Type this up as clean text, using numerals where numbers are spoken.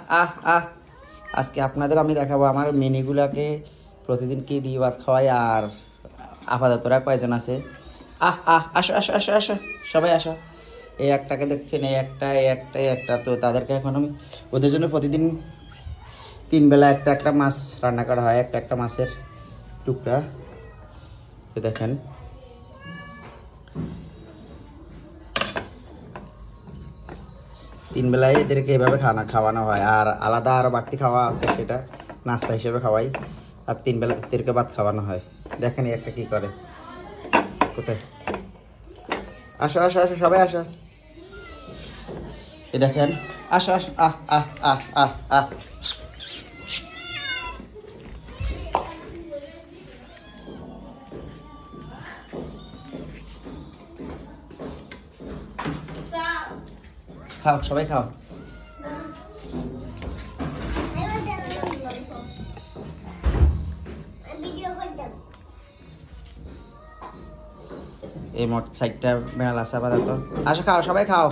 আহ আহ আজকে আপনাদের আমি দেখাবো আমার মিনিগুলাকে প্রতিদিন কি দিয়ে ভাত খাওয়াই আর আপাততরা কয়জন আছে। আসো আসো আসো আসো, সবাই আসো। এই একটাকে দেখছেন, এই একটা, তো তাদেরকে এখন আমি ওদের জন্য প্রতিদিন 3 বেলা একটা একটা মাছ রান্না করা হয়, একটা একটা মাছের টুকরা। তো দেখেন তিন বেলায় এদেরকে এভাবে খাওয়ানো হয়, আর আলাদা আরও বাড়তি খাওয়া আছে, সেটা নাস্তা হিসেবে খাওয়াই। আর 3 বেলা এদেরকে ভাত খাওয়ানো হয়। দেখেন একটা কি করে, কোথায়, আসো আসো আসো সবাই আসো। এ দেখেন, আসো আসো, আহ আহ আহ আহ আহ খাও, সবাই খাও। এই মোট 4টা বেড়াল আছে আপাতত। আসো খাও, সবাই খাও।